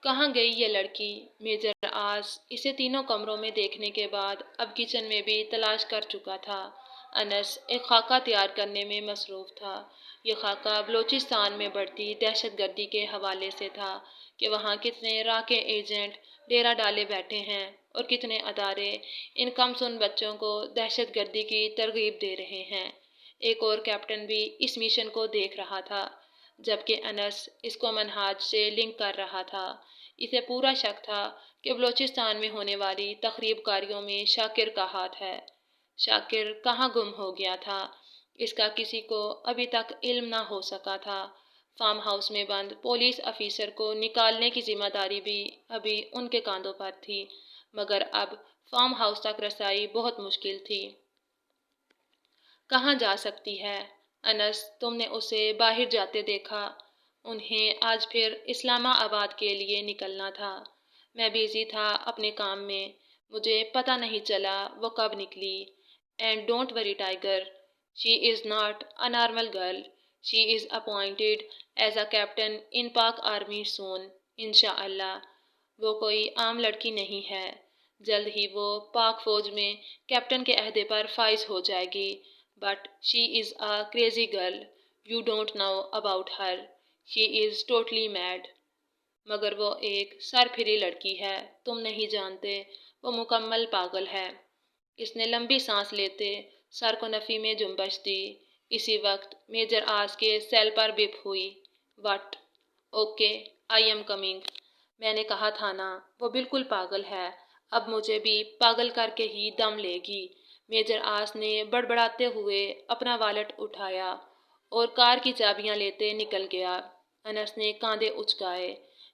کہاں گئی یہ لڑکی؟ میجر آس اسے تینوں کمروں میں دیکھنے کے بعد اب کچن میں بھی تلاش کر چکا تھا۔ انس ایک خاکہ تیار کرنے میں مصروف تھا۔ یہ خاکہ بلوچستان میں بڑھتی دہشت گردی کے حوالے سے تھا کہ وہاں کتنے راکے ایجنٹ ڈیرا ڈالے بیٹھے ہیں اور کتنے ادارے ان کم سن بچوں کو دہشت گردی کی ترغیب دے رہے ہیں۔ ایک اور کیپٹن بھی اس مشن کو دیکھ رہا تھا، جبکہ انس اس کو منہاج سے لنک کر رہا تھا۔ اسے پورا شک تھا کہ بلوچستان میں ہونے والی تخریب کاریوں میں شاکر کا ہاتھ ہے۔ شاکر کہاں گم ہو گیا تھا، اس کا کسی کو ابھی تک علم نہ ہو سکا تھا۔ فارم ہاؤس میں بند پولیس افیسر کو نکالنے کی ذمہ داری بھی ابھی ان کے کاندھوں پر تھی، مگر اب فارم ہاؤس تک رسائی بہت مشکل تھی۔ کہاں جا سکتی ہے؟ انس، تم نے اسے باہر جاتے دیکھا؟ انہیں آج پھر اسلام آباد کے لیے نکلنا تھا۔ میں بیزی تھا اپنے کام میں، مجھے پتہ نہیں چلا وہ کب نکلی۔ And don't worry tiger, she is not a normal girl, she is appointed as a captain in Pak army سون، انشاءاللہ۔ وہ کوئی عام لڑکی نہیں ہے، جلد ہی وہ پاک فوج میں کیپٹن کے عہدے پر فائز ہو جائے گی۔ But she is a crazy girl, you don't know about her, she is totally mad. مگر وہ ایک سرپھری لڑکی ہے، تم نہیں جانتے، وہ مکمل پاگل ہے۔ اس نے لمبی سانس لیتے سر کو نفی میں جنبش دی۔ اسی وقت میجر آس کے سیل پر بپ ہوئی۔ What? Okay, I am coming. میں نے کہا تھا نا، وہ بالکل پاگل ہے، اب مجھے بھی پاگل کر کے ہی دم لے گی۔ میجر آس نے بڑبڑاتے ہوئے اپنا والٹ اٹھایا اور کار کی چابیاں لیتے نکل گیا۔ انس نے کاندھے اچکائے۔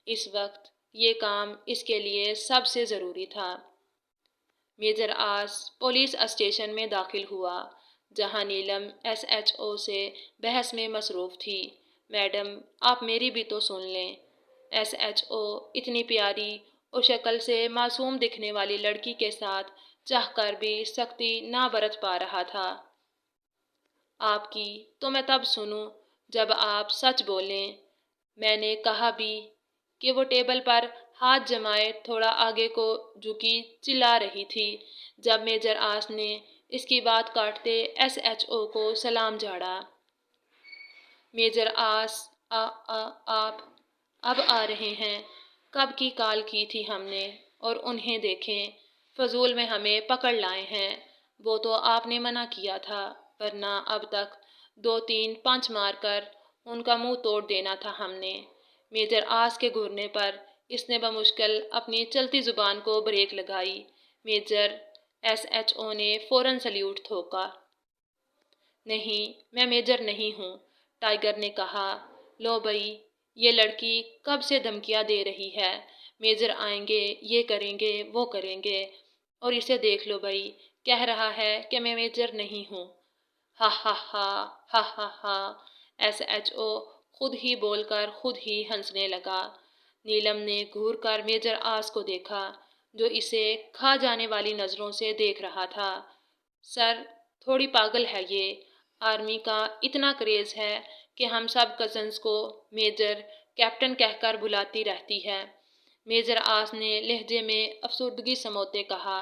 اس وقت یہ کام اس کے لیے سب سے ضروری تھا۔ میجر آس پولیس اسٹیشن میں داخل ہوا، جہاں نیلم ایس ایچ او سے بحث میں مصروف تھی۔ میڈم، آپ میری بھی تو سن لیں۔ ایس ایچ او اتنی پیاری اور شکل سے معصوم دکھنے والی لڑکی کے ساتھ چاہ کر بھی سختی نہ برت پا رہا تھا۔ آپ کی تو میں تب سنوں جب آپ سچ بولیں۔ میں نے کہا بھی کہ وہ ٹیبل پر ہاتھ جمائے تھوڑا آگے کو جھکی چلا رہی تھی، جب میجر آس نے اس کی بات کاٹتے ایس ایچ او کو سلام جھاڑا۔ میجر آس، آپ اب آ رہے ہیں؟ کب کی کال کی تھی ہم نے، اور انہیں دیکھیں، فضول میں ہمیں پکڑ لائے ہیں۔ وہ تو آپ نے منع کیا تھا، ورنہ اب تک 2-3 پنچ مار کر ان کا منہ توڑ دینا تھا ہم نے۔ میجر آس کے گھورنے پر اس نے بمشکل اپنی چلتی زبان کو بریک لگائی۔ میجر، ایس ایچ او نے فوراً سلیوٹ ٹھوکا۔ نہیں، میں میجر نہیں ہوں، ٹائیگر نے کہا۔ لو بھئی، یہ لڑکی کب سے دھمکیاں دے رہی ہے، میجر آئیں گے، یہ کریں گے، وہ کریں گے، اور اسے دیکھ لو بھئی، کہہ رہا ہے کہ میں میجر نہیں ہوں۔ ہا ہا ہا، ہا ہا ہا۔ ایس ایچ او خود ہی بول کر خود ہی ہنسنے لگا۔ نیلم نے گھور کر میجر آس کو دیکھا، جو اسے کھا جانے والی نظروں سے دیکھ رہا تھا۔ سر، تھوڑی پاگل ہے یہ، آرمی کا اتنا کریز ہے کہ ہم سب کزنز کو میجر، کیپٹن کہہ کر بلاتی رہتی ہے۔ میجر آس نے لہجے میں افسردگی سموتے کہا۔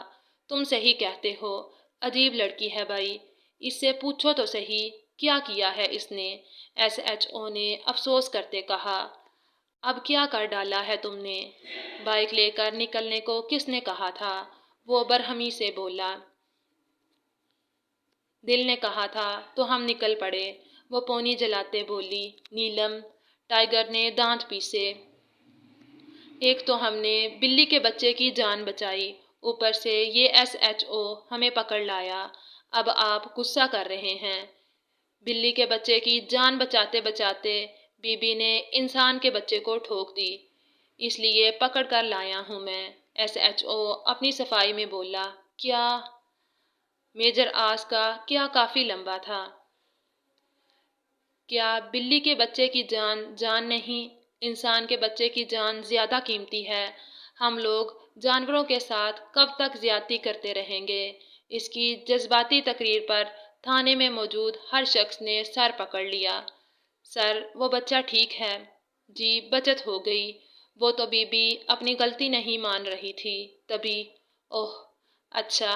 تم صحیح کہتے ہو، عجیب لڑکی ہے بھائی، اس سے پوچھو تو صحیح کیا کیا ہے اس نے، ایس ایچ او نے افسوس کرتے کہا۔ اب کیا کر ڈالا ہے تم نے؟ بائک لے کر نکلنے کو کس نے کہا تھا؟ وہ برہمی سے بولا۔ دل نے کہا تھا تو ہم نکل پڑے، وہ پونی جلاتے بولی۔ نیلم، ٹائیگر نے دانت پیسے۔ ایک تو ہم نے بلی کے بچے کی جان بچائی، اوپر سے یہ ایس ایچ او ہمیں پکڑ لایا، اب آپ غصہ کر رہے ہیں۔ بلی کے بچے کی جان بچاتے بچاتے بی بی نے انسان کے بچے کو ٹھوک دی، اس لیے پکڑ کر لایا ہوں میں، ایس ایچ او اپنی صفائی میں بولا۔ کیا؟ میجر آس کا کیا کافی لمبا تھا۔ کیا بلی کے بچے کی جان نہیں، انسان کے بچے کی جان زیادہ قیمتی ہے؟ ہم لوگ جانوروں کے ساتھ کب تک زیادتی کرتے رہیں گے؟ اس کی جذباتی تقریر پر تھانے میں موجود ہر شخص نے سر پکڑ لیا۔ سر، وہ بچہ ٹھیک ہے؟ جی، بچت ہو گئی، وہ تو بیبی اپنی غلطی نہیں مان رہی تھی تبھی۔ اوہ اچھا،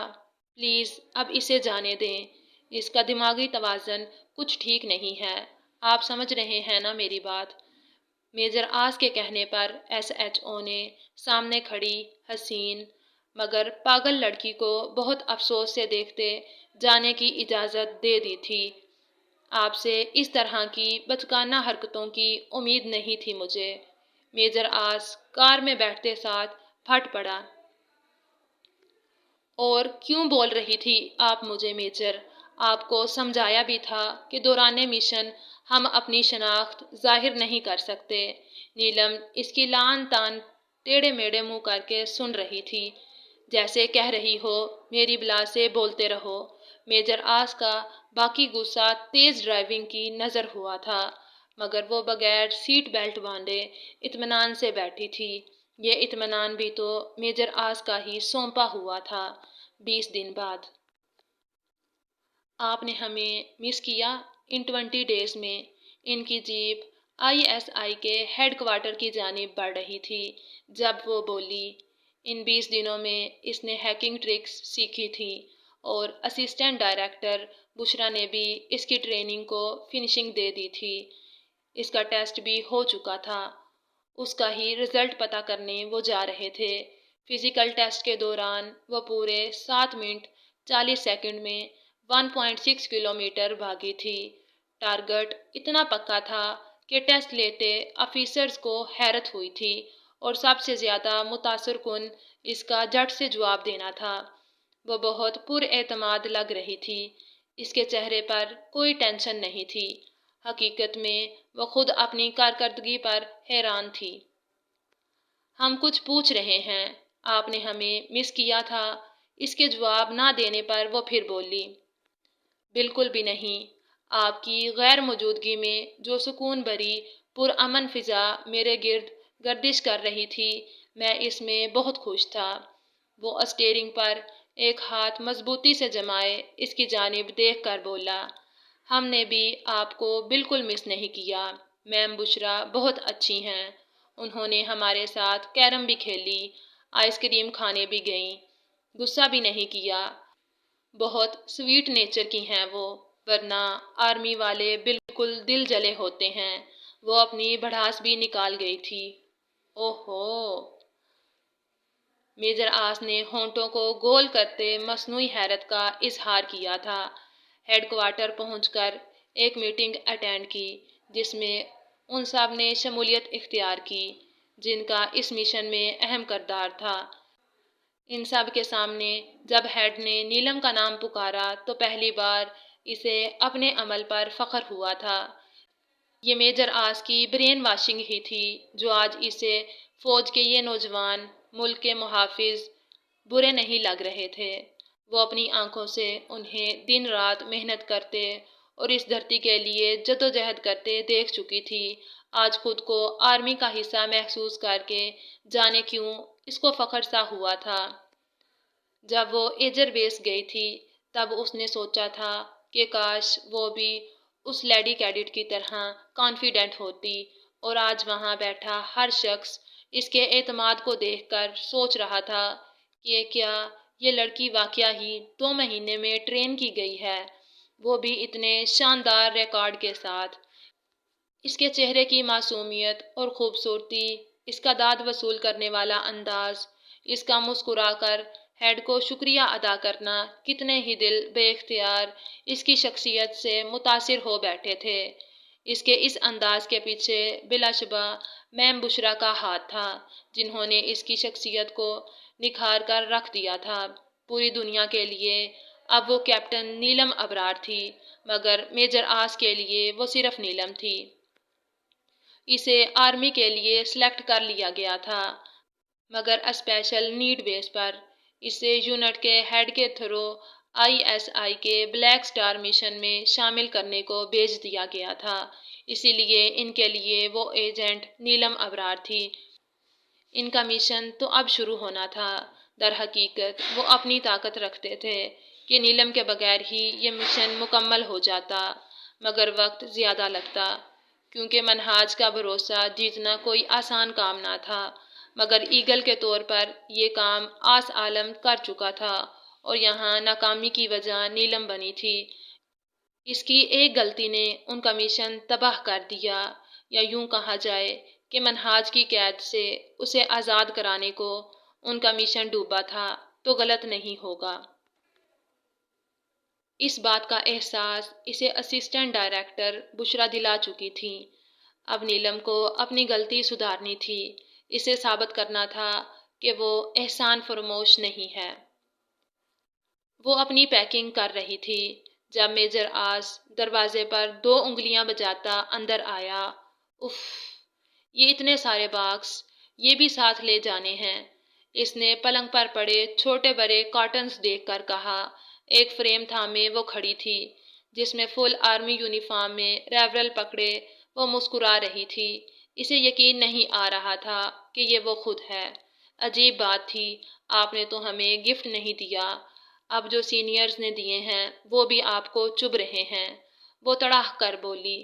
پلیز اب اسے جانے دیں، اس کا دماغی توازن کچھ ٹھیک نہیں ہے، آپ سمجھ رہے ہیں نا میری بات؟ میجر آس کے کہنے پر ایس ایچ او نے سامنے کھڑی حسین مگر پاگل لڑکی کو بہت افسوس سے دیکھتے جانے کی اجازت دے دی تھی۔ آپ سے اس طرح کی بچکانہ حرکتوں کی امید نہیں تھی مجھے۔ میجر آس کار میں بیٹھتے ساتھ پھٹ پڑا۔ اور کیوں بول رہی تھی آپ مجھے میجر؟ آپ کو سمجھایا بھی تھا کہ دوران مشن ہم اپنی شناخت ظاہر نہیں کر سکتے۔ نیلم اس کی لعن طعن ٹیڑھے میڑھے منہ کر کے سن رہی تھی، جیسے کہہ رہی ہو میری بلا سے بولتے رہو۔ میجر آس کا باقی غصہ تیز ڈرائیونگ کی نظر ہوا تھا، مگر وہ بغیر سیٹ بیلٹ باندھے اطمینان سے بیٹھی تھی۔ یہ اطمینان بھی تو میجر آس کا ہی سونپا ہوا تھا۔ 20 دن بعد آپ نے ہمیں مس کیا ان 20 ڈیز میں۔ ان کی جیپ ISI کے ہیڈ کوارٹر کی جانب بڑھ رہی تھی جب وہ بولی۔ ان 20 دنوں میں اس نے ہیکنگ ٹرکس سیکھی تھی اور اسسٹنٹ ڈائریکٹر بشرا نے بھی اس کی ٹریننگ کو فنشنگ دے دی تھی۔ اس کا ٹیسٹ بھی ہو چکا تھا، اس کا ہی رزلٹ پتہ کرنے وہ جا رہے تھے۔ فزیکل ٹیسٹ کے دوران وہ پورے 7 منٹ 40 سیکنڈ میں 1.6 کلومیٹر بھاگی تھی۔ ٹارگٹ اتنا پکا تھا کہ ٹیسٹ لیتے آفیسرز کو حیرت ہوئی تھی، اور سب سے زیادہ متاثر کن اس کا جھٹ سے جواب دینا تھا۔ وہ بہت پر اعتماد لگ رہی تھی، اس کے چہرے پر کوئی ٹینشن نہیں تھی۔ حقیقت میں وہ خود اپنی کارکردگی پر حیران تھی۔ ہم کچھ پوچھ رہے ہیں، آپ نے ہمیں مس کیا تھا؟ اس کے جواب نہ دینے پر وہ پھر بولی۔ بالکل بھی نہیں، آپ کی غیر موجودگی میں جو سکون بھری پرامن فضا میرے گرد گردش کر رہی تھی، میں اس میں بہت خوش تھا۔ وہ اسٹیئرنگ پر ایک ہاتھ مضبوطی سے جمائے اس کی جانب دیکھ کر بولا۔ ہم نے بھی آپ کو بالکل مس نہیں کیا، میم بشرا بہت اچھی ہیں، انہوں نے ہمارے ساتھ کیرم بھی کھیلی، آئس کریم کھانے بھی گئیں، غصہ بھی نہیں کیا، بہت سویٹ نیچر کی ہیں وہ، ورنہ آرمی والے بالکل دل جلے ہوتے ہیں۔ وہ اپنی بھڑاس بھی نکال گئی تھی۔ اوہو! میجر آس نے ہونٹوں کو گول کرتے مصنوعی حیرت کا اظہار کیا تھا۔ ہیڈ کوارٹر پہنچ کر ایک میٹنگ اٹینڈ کی جس میں ان سب نے شمولیت اختیار کی جن کا اس مشن میں اہم کردار تھا۔ ان سب کے سامنے جب ہیڈ نے نیلم کا نام پکارا تو پہلی بار اسے اپنے عمل پر فخر ہوا تھا۔ یہ میجر آس کی برین واشنگ ہی تھی جو آج اسے فوج کے یہ نوجوان ملک کے محافظ برے نہیں لگ رہے تھے۔ وہ اپنی آنکھوں سے انہیں دن رات محنت کرتے اور اس دھرتی کے لیے جدوجہد کرتے دیکھ چکی تھی۔ آج خود کو آرمی کا حصہ محسوس کر کے جانے کیوں اس کو فخر سا ہوا تھا۔ جب وہ ایجر بیس گئی تھی تب اس نے سوچا تھا کہ کاش وہ بھی اس لیڈی کیڈٹ کی طرح کانفیڈنٹ ہوتی، اور آج وہاں بیٹھا ہر شخص اس کے اعتماد کو دیکھ کر سوچ رہا تھا کہ کیا یہ لڑکی واقعہ ہی 2 مہینے میں ٹرین کی گئی ہے، وہ بھی اتنے شاندار ریکارڈ کے ساتھ۔ اس کے چہرے کی معصومیت اور خوبصورتی، اس کا داد وصول کرنے والا انداز، اس کا مسکرا کر ہیڈ کو شکریہ ادا کرنا، کتنے ہی دل بے اختیار اس کی شخصیت سے متاثر ہو بیٹھے تھے۔ اس کے اس انداز کے پیچھے بلا شبہ میم بشرا کا ہاتھ تھا، جنہوں نے اس کی شخصیت کو نکھار کر رکھ دیا تھا۔ پوری دنیا کے لیے اب وہ کیپٹن نیلم ابرار تھی، مگر میجر آس کے لیے وہ صرف نیلم تھی۔ اسے آرمی کے لیے سلیکٹ کر لیا گیا تھا، مگر اسپیشل نیڈ بیس پر۔ اسے یونٹ کے ہیڈ کے تھرو ISI کے بلیک سٹار مشن میں شامل کرنے کو بھیج دیا گیا تھا، اسی لیے ان کے لیے وہ ایجنٹ نیلم ابرار تھی۔ ان کا مشن تو اب شروع ہونا تھا۔ در حقیقت وہ اپنی طاقت رکھتے تھے کہ نیلم کے بغیر ہی یہ مشن مکمل ہو جاتا، مگر وقت زیادہ لگتا، کیونکہ منہاج کا بھروسہ جیتنا کوئی آسان کام نہ تھا، مگر ایگل کے طور پر یہ کام آس عالم کر چکا تھا اور یہاں ناکامی کی وجہ نیلم بنی تھی۔ اس کی ایک غلطی نے ان کا مشن تباہ کر دیا، یا یوں کہا جائے کہ منہاج کی قید سے اسے آزاد کرانے کو ان کا مشن ڈوبا تھا تو غلط نہیں ہوگا۔ اس بات کا احساس اسے اسسٹنٹ ڈائریکٹر بشرا دلا چکی تھی۔ اب نیلم کو اپنی غلطی سدھارنی تھی، اسے ثابت کرنا تھا کہ وہ احسان فراموش نہیں ہے۔ وہ اپنی پیکنگ کر رہی تھی جب میجر آس دروازے پر 2 انگلیاں بجاتا اندر آیا۔ اف، یہ اتنے سارے باکس، یہ بھی ساتھ لے جانے ہیں۔ اس نے پلنگ پر پڑے چھوٹے بڑے کارٹنز دیکھ کر کہا۔ ایک فریم تھامے وہ کھڑی تھی جس میں فل آرمی یونیفارم میں ریورل پکڑے وہ مسکرا رہی تھی۔ اسے یقین نہیں آ رہا تھا کہ یہ وہ خود ہے۔ عجیب بات تھی، آپ نے تو ہمیں گفٹ نہیں دیا، اب جو سینئرز نے دیے ہیں وہ بھی آپ کو چبھ رہے ہیں، وہ تڑاہ کر بولی۔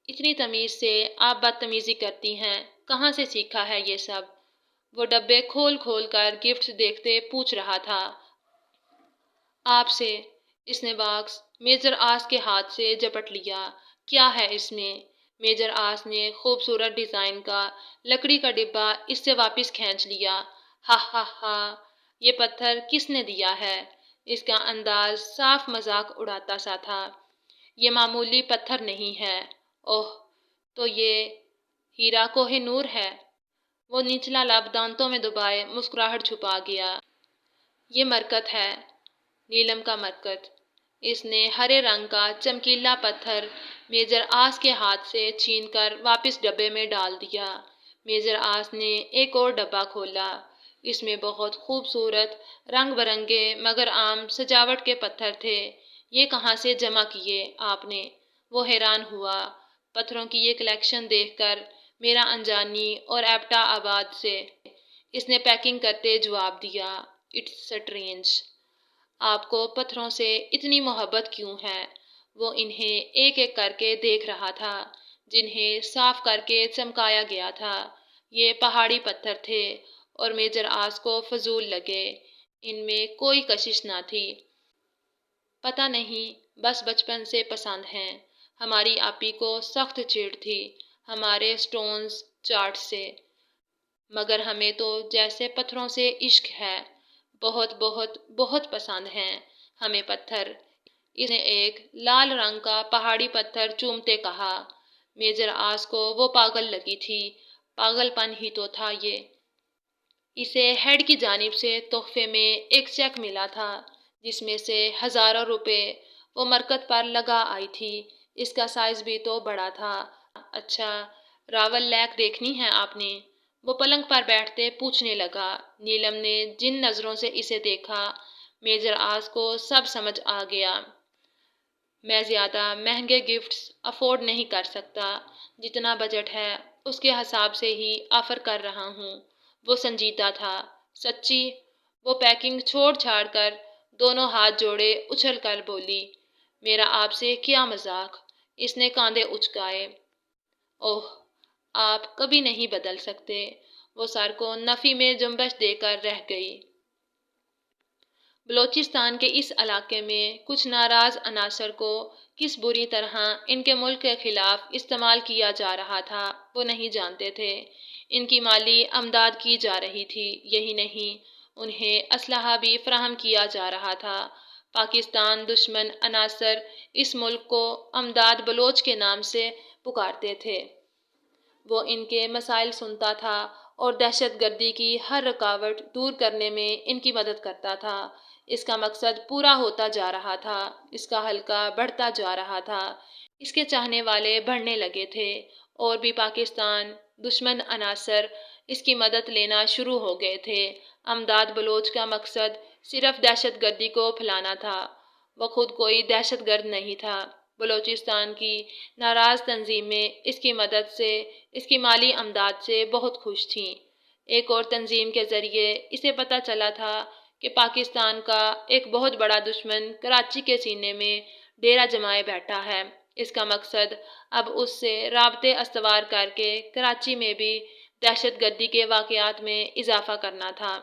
اتنی تمیز سے آپ بدتمیزی کرتی ہیں، کہاں سے سیکھا ہے یہ سب؟ وہ ڈبے کھول کھول کر گفٹس دیکھتے پوچھ رہا تھا۔ آپ سے۔ اس نے باکس میجر آس کے ہاتھ سے جپٹ لیا۔ کیا ہے اس میں؟ میجر آس نے خوبصورت ڈیزائن کا لکڑی کا ڈبہ اس سے واپس کھینچ لیا۔ ہا ہا ہا، یہ پتھر کس نے دیا ہے؟ اس کا انداز صاف مذاق اڑاتا سا تھا۔ یہ معمولی پتھر نہیں ہے۔ اوہ، تو یہ ہیرا کوہ نور ہے۔ وہ نچلا لب دانتوں میں دبائے مسکراہٹ چھپا گیا۔ یہ مرکت ہے، نیلم کا مرکت۔ اس نے ہرے رنگ کا چمکیلا پتھر میجر آس کے ہاتھ سے چھین کر واپس ڈبے میں ڈال دیا۔ میجر آس نے ایک اور ڈبہ کھولا۔ اس میں بہت خوبصورت رنگ برنگے مگر عام سجاوٹ کے پتھر تھے۔ یہ کہاں سے جمع کیے آپ نے؟ وہ حیران ہوا۔ پتھروں کی یہ کلیکشن دیکھ کر میرا انجانی اور ایبٹا آباد سے۔ اس نے پیکنگ کرتے جواب دیا۔ It's strange. آپ کو پتھروں سے اتنی محبت کیوں ہے؟ وہ انہیں ایک ایک کر کے دیکھ رہا تھا جنہیں صاف کر کے چمکایا گیا تھا۔ یہ پہاڑی پتھر تھے اور میجر آس کو فضول لگے، ان میں کوئی کشش نہ تھی۔ پتہ نہیں، بس بچپن سے پسند ہیں۔ ہماری آپی کو سخت چڑ تھی ہمارے سٹونز چارٹ سے، مگر ہمیں تو جیسے پتھروں سے عشق ہے، بہت بہت بہت پسند ہیں ہمیں پتھر۔ اس نے ایک لال رنگ کا پہاڑی پتھر چومتے کہا۔ میجر آس کو وہ پاگل لگی تھی، پاگل پن ہی تو تھا یہ۔ اسے ہیڈ کی جانب سے تحفے میں ایک چیک ملا تھا جس میں سے ہزاروں روپے وہ مرکت پر لگا آئی تھی۔ اس کا سائز بھی تو بڑا تھا۔ اچھا، راول لیک دیکھنی ہے آپ نے؟ وہ پلنگ پر بیٹھتے پوچھنے لگا۔ نیلم نے جن نظروں سے اسے دیکھا، میجر آس کو سب سمجھ آ گیا۔ میں زیادہ مہنگے گفٹس افورڈ نہیں کر سکتا، جتنا بجٹ ہے اس کے حساب سے ہی آفر کر رہا ہوں۔ وہ سنجیدہ تھا۔ سچی؟ وہ پیکنگ چھوڑ چھاڑ کر دونوں ہاتھ جوڑے اچھل کر بولی۔ میرا آپ سے کیا مذاق؟ اس نے کاندھے اچکائے۔ اوہ، آپ کبھی نہیں بدل سکتے۔ وہ سر کو نفی میں جنبش دے کر رہ گئی۔ بلوچستان کے اس علاقے میں کچھ ناراض عناصر کو کس بری طرح ان کے ملک کے خلاف استعمال کیا جا رہا تھا وہ نہیں جانتے تھے۔ ان کی مالی امداد کی جا رہی تھی، یہی نہیں انہیں اسلحہ بھی فراہم کیا جا رہا تھا۔ پاکستان دشمن عناصر اس ملک کو امداد بلوچ کے نام سے پکارتے تھے۔ وہ ان کے مسائل سنتا تھا اور دہشت گردی کی ہر رکاوٹ دور کرنے میں ان کی مدد کرتا تھا۔ اس کا مقصد پورا ہوتا جا رہا تھا، اس کا حلقہ بڑھتا جا رہا تھا، اس کے چاہنے والے بڑھنے لگے تھے، اور بھی پاکستان دشمن عناصر اس کی مدد لینا شروع ہو گئے تھے۔ امداد بلوچ کا مقصد صرف دہشت گردی کو پھیلانا تھا۔ وہ خود کوئی دہشت گرد نہیں تھا۔ بلوچستان کی ناراض تنظیمیں اس کی مدد سے، اس کی مالی امداد سے بہت خوش تھیں۔ ایک اور تنظیم کے ذریعے اسے پتہ چلا تھا کہ پاکستان کا ایک بہت بڑا دشمن کراچی کے سینے میں ڈیرہ جمائے بیٹھا ہے۔ اس کا مقصد اب اس سے رابطے استوار کر کے کراچی میں بھی دہشت گردی کے واقعات میں اضافہ کرنا تھا۔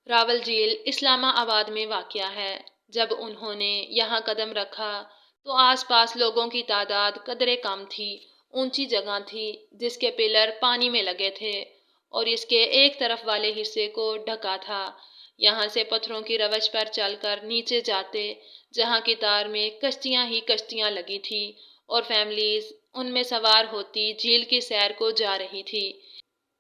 راول جھیل اسلام آباد میں واقع ہے۔ جب انہوں نے یہاں قدم رکھا تو آس پاس لوگوں کی تعداد قدرے کم تھی۔ اونچی جگہ تھی جس کے پلر پانی میں لگے تھے اور اس کے ایک طرف والے حصے کو ڈھکا تھا۔ یہاں سے پتھروں کی روش پر چل کر نیچے جاتے جہاں کی تار میں کشتیاں ہی کشتیاں لگی تھی اور فیملیز ان میں سوار ہوتی جھیل کی سیر کو جا رہی تھی۔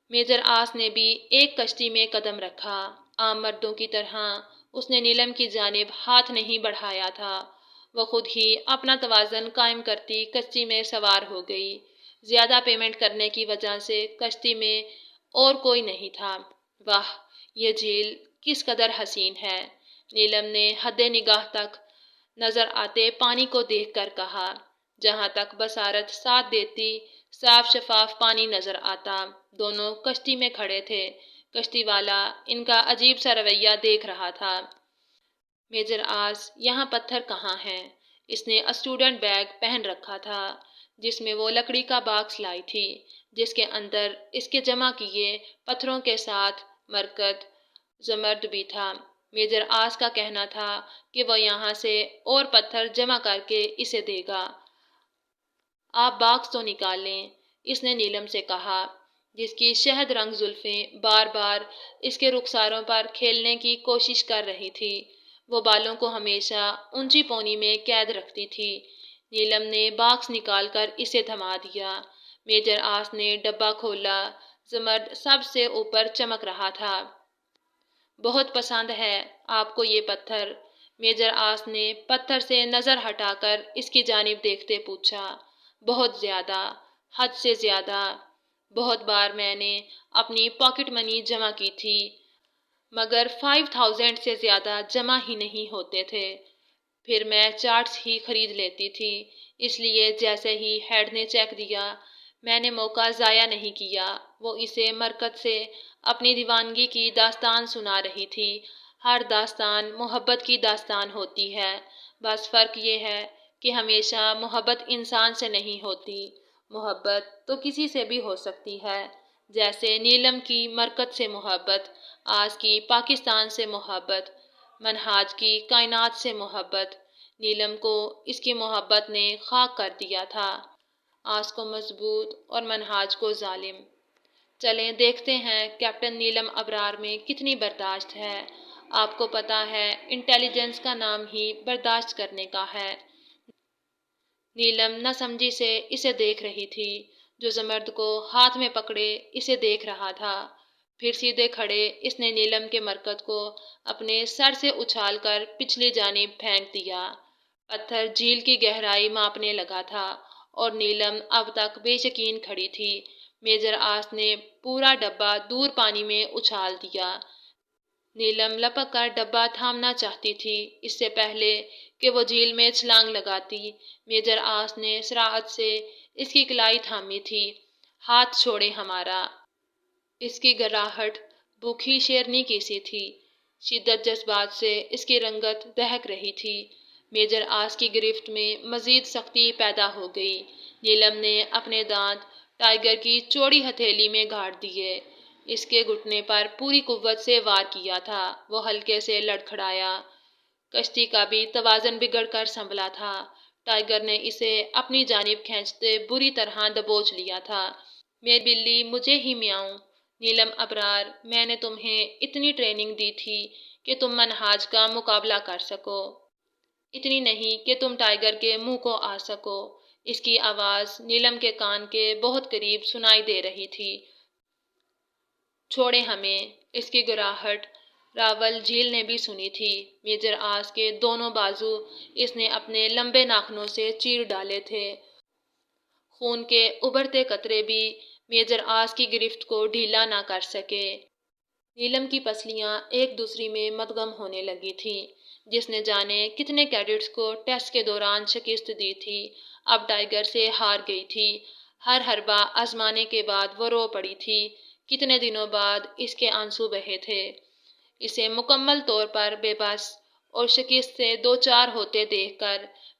میجر آس نے بھی ایک کشتی میں قدم رکھا۔ عام مردوں کی طرح اس نے نیلم کی جانب ہاتھ نہیں بڑھایا تھا۔ وہ خود ہی اپنا توازن قائم کرتی کشتی میں سوار ہو گئی۔ زیادہ پیمنٹ کرنے کی وجہ سے کشتی میں اور کوئی نہیں تھا۔ واہ، یہ جھیل کس قدر حسین ہے، نیلم نے حد نگاہ تک نظر آتے پانی کو دیکھ کر کہا۔ جہاں تک بصارت ساتھ دیتی صاف شفاف پانی نظر آتا۔ دونوں کشتی میں کھڑے تھے۔ کشتی والا ان کا عجیب سا رویہ دیکھ رہا تھا۔ میجر آس، یہاں پتھر کہاں ہیں؟ اس نے اسٹوڈنٹ بیگ پہن رکھا تھا جس میں وہ لکڑی کا باکس لائی تھی جس کے اندر اس کے جمع کیے پتھروں کے ساتھ مرکز زمرد بھی تھا۔ میجر آس کا کہنا تھا کہ وہ یہاں سے اور پتھر جمع کر کے اسے دے گا۔ آپ باکس تو نکال لیں، اس نے نیلم سے کہا جس کی شہد رنگ زلفیں بار بار اس کے رخساروں پر کھیلنے کی کوشش کر رہی تھی۔ وہ بالوں کو ہمیشہ اونچی پونی میں قید رکھتی تھی۔ نیلم نے باکس نکال کر اسے تھما دیا۔ میجر آس نے ڈبہ کھولا۔ زمرد سب سے اوپر چمک رہا تھا۔ بہت پسند ہے آپ کو یہ پتھر؟ میجر آس نے پتھر سے نظر ہٹا کر اس کی جانب دیکھتے پوچھا۔ بہت زیادہ، حد سے زیادہ۔ بہت بار میں نے اپنی پاکٹ منی جمع کی تھی مگر 5000 سے زیادہ جمع ہی نہیں ہوتے تھے۔ پھر میں چارٹس ہی خرید لیتی تھی۔ اس لیے جیسے ہی ہیڈ نے چیک دیا میں نے موقع ضائع نہیں کیا۔ وہ اسے مرکز سے اپنی دیوانگی کی داستان سنا رہی تھی۔ ہر داستان محبت کی داستان ہوتی ہے، بس فرق یہ ہے کہ ہمیشہ محبت انسان سے نہیں ہوتی۔ محبت تو کسی سے بھی ہو سکتی ہے، جیسے نیلم کی مرکز سے محبت، آس کی پاکستان سے محبت، منہاج کی کائنات سے محبت۔ نیلم کو اس کی محبت نے خاک کر دیا تھا، آس کو مضبوط اور منہاج کو ظالم۔ چلیں دیکھتے ہیں کیپٹن نیلم ابرار میں کتنی برداشت ہے۔ آپ کو پتہ ہے انٹیلیجنس کا نام ہی برداشت کرنے کا ہے۔ نیلم نہ سمجھی سے اسے دیکھ رہی تھی۔ جو زمرد کو ہاتھ میں پکڑے اسے دیکھ رہا تھا۔ پھر سیدھے کھڑے اس نے نیلم کے مرکز کو اپنے سر سے اچھال کر پچھلی جانب پھینک دیا۔ پتھر جھیل کی گہرائی ماپنے لگا تھا اور نیلم اب تک بے یقین کھڑی تھی۔ میجر آس نے پورا ڈبہ دور پانی میں اچھال دیا۔ نیلم لپک کر ڈبہ تھامنا چاہتی تھی اس سے پہلے کہ وہ جھیل میں چھلانگ لگاتی۔ میجر آس نے سراعت سے اس کی کلائی تھامی تھی۔ ہاتھ چھوڑے ہمارا۔ اس کی گراہٹ بھوکی شیرنی کی سی تھی۔ شدت جذبات سے اس کی رنگت دہک رہی تھی۔ میجر آس کی گرفت میں مزید سختی پیدا ہو گئی۔ نیلم نے اپنے دانت ٹائیگر کی چوڑی ہتھیلی میں گاڑ دیے۔ اس کے گھٹنے پر پوری قوت سے وار کیا تھا۔ وہ ہلکے سے لڑکھڑایا۔ کشتی کا بھی توازن بگڑ کر سنبھلا تھا۔ ٹائیگر نے اسے اپنی جانب کھینچتے بری طرح دبوچ لیا تھا۔ میری بلی مجھے ہی میاؤں۔ نیلم ابرار، میں نے تمہیں اتنی ٹریننگ دی تھی کہ تم منہاج کا مقابلہ کر سکو، اتنی نہیں کہ تم ٹائیگر کے منہ کو آ سکو۔ اس کی آواز نیلم کے کان کے بہت قریب سنائی دے رہی تھی۔ چھوڑے ہمیں۔ اس کی گراہٹ راول جھیل نے بھی سنی تھی۔ میجر آس کے دونوں بازو اس نے اپنے لمبے ناخنوں سے چیر ڈالے تھے۔ خون کے ابھرتے قطرے بھی میجر آس کی گرفت کو ڈھیلا نہ کر سکے۔ نیلم کی پسلیاں ایک دوسری میں مدغم ہونے لگی تھیں۔ جس نے جانے کتنے کیڈٹس کو ٹیسٹ کے دوران شکست دی تھی، اب ٹائیگر سے ہار گئی تھی۔ ہر حربہ آزمانے کے بعد وہ رو پڑی تھی۔ کتنے دنوں بعد اس کے آنسو بہے تھے۔ اسے مکمل طور پر بے بس اور شکست سے دوچار ہوتے دیکھ کر